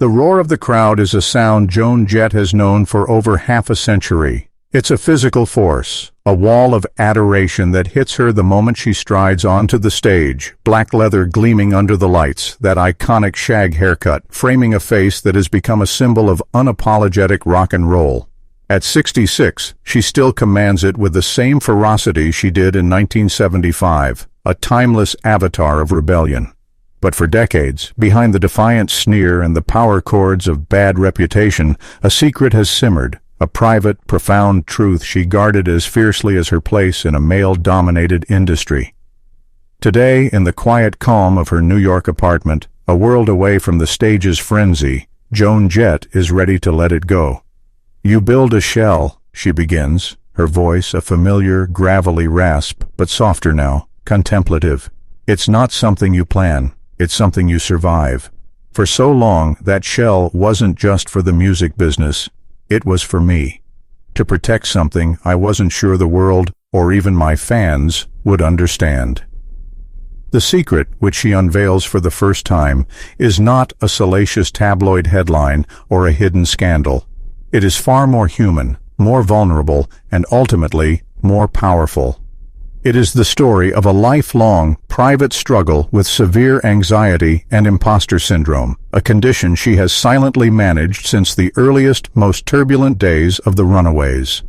The roar of the crowd is a sound Joan Jett has known for over half a century. It's a physical force, a wall of adoration that hits her the moment she strides onto the stage, black leather gleaming under the lights, that iconic shag haircut, framing a face that has become a symbol of unapologetic rock and roll. At 66, she still commands it with the same ferocity she did in 1975, a timeless avatar of rebellion. But for decades, behind the defiant sneer and the power chords of bad reputation, a secret has simmered, a private, profound truth she guarded as fiercely as her place in a male-dominated industry. Today, in the quiet calm of her New York apartment, a world away from the stage's frenzy, Joan Jett is ready to let it go. "You build a shell," she begins, her voice a familiar, gravelly rasp, but softer now, contemplative. "It's not something you plan, it's something you survive. For so long, that shell wasn't just for the music business. It was for me. To protect something I wasn't sure the world, or even my fans, would understand." The secret, which she unveils for the first time, is not a salacious tabloid headline or a hidden scandal. It is far more human, more vulnerable, and ultimately more powerful. It is the story of a lifelong, private struggle with severe anxiety and impostor syndrome, a condition she has silently managed since the earliest, most turbulent days of the Runaways.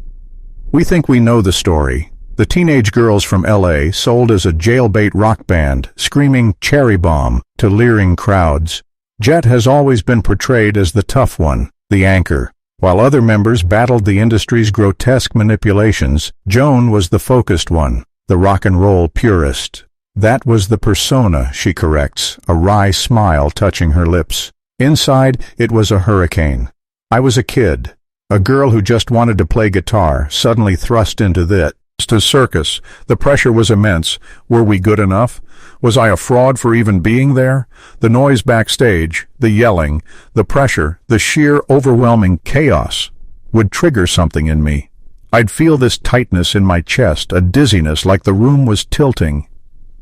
We think we know the story. The teenage girls from LA sold as a jailbait rock band, screaming "Cherry Bomb" to leering crowds. Jett has always been portrayed as the tough one, the anchor. While other members battled the industry's grotesque manipulations, Joan was the focused one, the rock and roll purist. That was the persona, she corrects, a wry smile touching her lips. Inside, it was a hurricane. I was a kid, a girl who just wanted to play guitar, suddenly thrust into this circus. The pressure was immense. Were we good enough? Was I a fraud for even being there? The noise backstage, the yelling, the pressure, the sheer overwhelming chaos would trigger something in me. I'd feel this tightness in my chest, a dizziness like the room was tilting.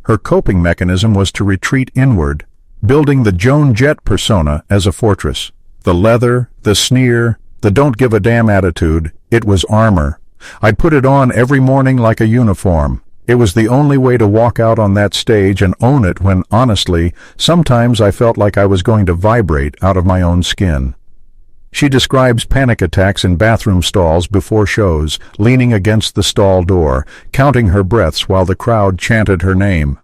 Her coping mechanism was to retreat inward, building the Joan Jett persona as a fortress. The leather, the sneer, the don't-give-a-damn attitude, it was armor. I'd put it on every morning like a uniform. It was the only way to walk out on that stage and own it when, honestly, sometimes I felt like I was going to vibrate out of my own skin. She describes panic attacks in bathroom stalls before shows, leaning against the stall door, counting her breaths while the crowd chanted her name.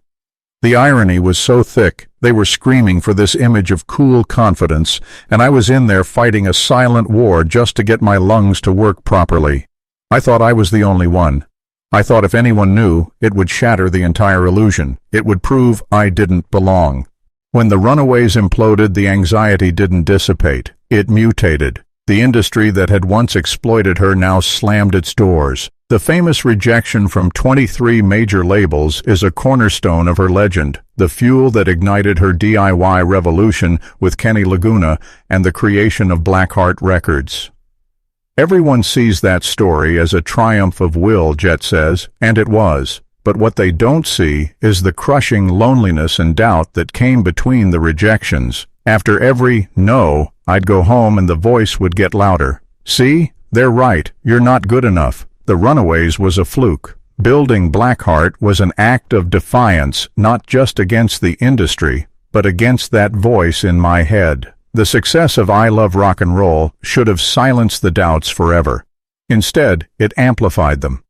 The irony was so thick, they were screaming for this image of cool confidence, and I was in there fighting a silent war just to get my lungs to work properly. I thought I was the only one. I thought if anyone knew, it would shatter the entire illusion. It would prove I didn't belong. When the Runaways imploded, the anxiety didn't dissipate. It mutated. The industry that had once exploited her now slammed its doors. The famous rejection from 23 major labels is a cornerstone of her legend, the fuel that ignited her DIY revolution with Kenny Laguna and the creation of Blackheart Records. Everyone sees that story as a triumph of will, Jett says, and it was. But what they don't see is the crushing loneliness and doubt that came between the rejections. After every no, I'd go home and the voice would get louder. "See? They're right. You're not good enough." The Runaways was a fluke. Building Blackheart was an act of defiance, not just against the industry, but against that voice in my head. The success of I Love Rock and Roll should have silenced the doubts forever. Instead, it amplified them.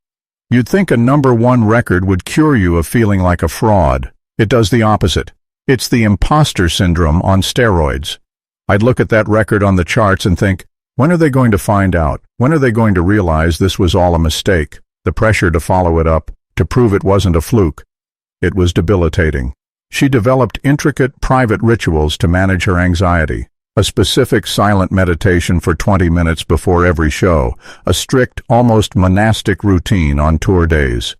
You'd think a #1 record would cure you of feeling like a fraud. It does the opposite. It's the impostor syndrome on steroids. I'd look at that record on the charts and think, when are they going to find out? When are they going to realize this was all a mistake? The pressure to follow it up, to prove it wasn't a fluke. It was debilitating. She developed intricate private rituals to manage her anxiety. A specific silent meditation for 20 minutes before every show, a strict, almost monastic routine on tour days.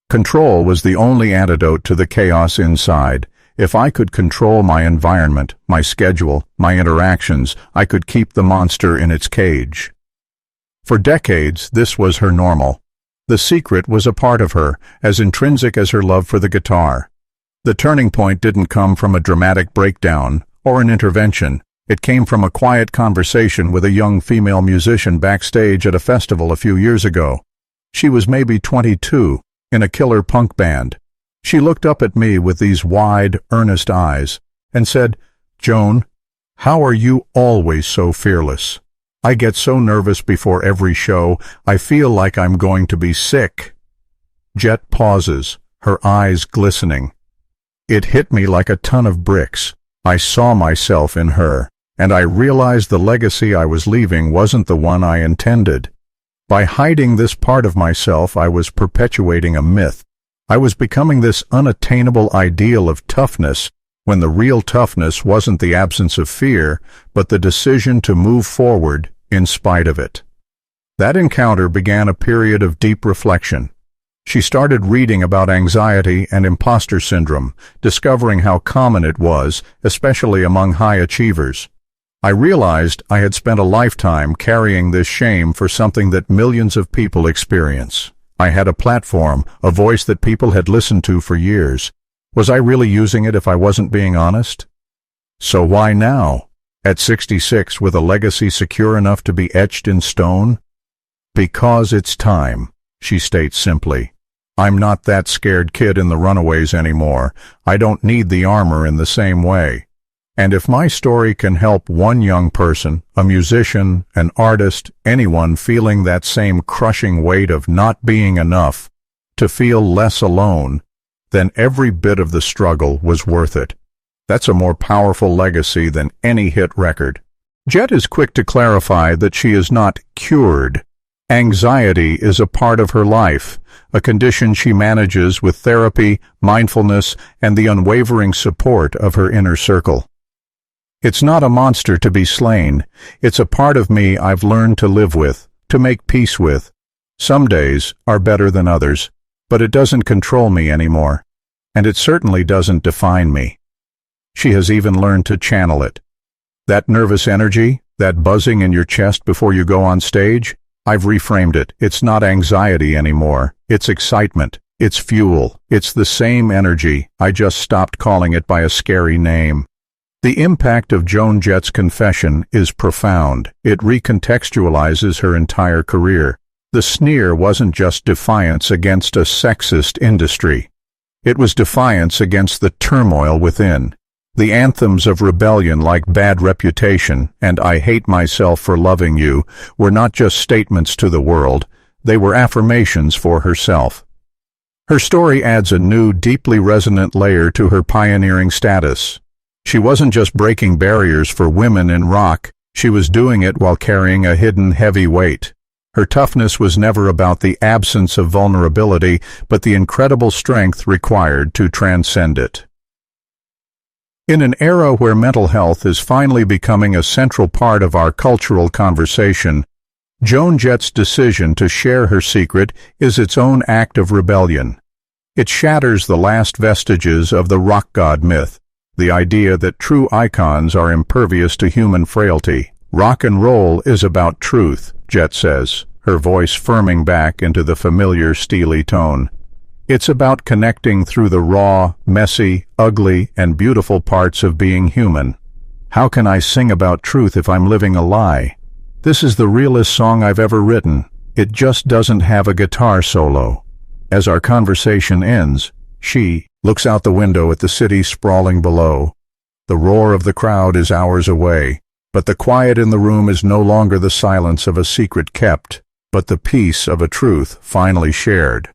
Control was the only antidote to the chaos inside. If I could control my environment, my schedule, my interactions, I could keep the monster in its cage. For decades, this was her normal. The secret was a part of her, as intrinsic as her love for the guitar. The turning point didn't come from a dramatic breakdown or an intervention. It came from a quiet conversation with a young female musician backstage at a festival a few years ago. She was maybe 22, in a killer punk band. She looked up at me with these wide, earnest eyes and said, "Joan, how are you always so fearless? I get so nervous before every show, I feel like I'm going to be sick." Jett pauses, her eyes glistening. It hit me like a ton of bricks. I saw myself in her, and I realized the legacy I was leaving wasn't the one I intended. By hiding this part of myself, I was perpetuating a myth. I was becoming this unattainable ideal of toughness, when the real toughness wasn't the absence of fear, but the decision to move forward in spite of it. That encounter began a period of deep reflection. She started reading about anxiety and impostor syndrome, discovering how common it was, especially among high achievers. I realized I had spent a lifetime carrying this shame for something that millions of people experience. I had a platform, a voice that people had listened to for years. Was I really using it if I wasn't being honest? So why now, at 66, with a legacy secure enough to be etched in stone? Because it's time, she states simply. I'm not that scared kid in the Runaways anymore. I don't need the armor in the same way. And if my story can help one young person, a musician, an artist, anyone feeling that same crushing weight of not being enough, to feel less alone, then every bit of the struggle was worth it. That's a more powerful legacy than any hit record. Jett is quick to clarify that she is not cured. Anxiety is a part of her life, a condition she manages with therapy, mindfulness, and the unwavering support of her inner circle. It's not a monster to be slain. It's a part of me I've learned to live with, to make peace with. Some days are better than others, but it doesn't control me anymore, and it certainly doesn't define me. She has even learned to channel it. That nervous energy, that buzzing in your chest before you go on stage, I've reframed it. It's not anxiety anymore. It's excitement. It's fuel. It's the same energy. I just stopped calling it by a scary name. The impact of Joan Jett's confession is profound. It recontextualizes her entire career. The sneer wasn't just defiance against a sexist industry. It was defiance against the turmoil within. The anthems of rebellion like Bad Reputation and I Hate Myself for Loving You were not just statements to the world, they were affirmations for herself. Her story adds a new, deeply resonant layer to her pioneering status. She wasn't just breaking barriers for women in rock, she was doing it while carrying a hidden heavy weight. Her toughness was never about the absence of vulnerability, but the incredible strength required to transcend it. In an era where mental health is finally becoming a central part of our cultural conversation, Joan Jett's decision to share her secret is its own act of rebellion. It shatters the last vestiges of the rock god myth, the idea that true icons are impervious to human frailty. Rock and roll is about truth, Jett says, her voice firming back into the familiar steely tone. It's about connecting through the raw, messy, ugly, and beautiful parts of being human. How can I sing about truth if I'm living a lie? This is the realest song I've ever written. It just doesn't have a guitar solo. As our conversation ends, she looks out the window at the city sprawling below. The roar of the crowd is hours away, but the quiet in the room is no longer the silence of a secret kept, but the peace of a truth finally shared.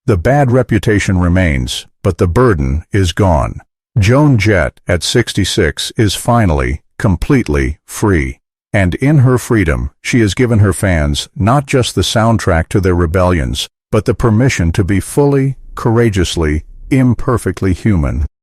The bad reputation remains, but the burden is gone. Joan Jett, at 66, is finally, completely free. And in her freedom, she has given her fans not just the soundtrack to their rebellions, but the permission to be fully, courageously, imperfectly human.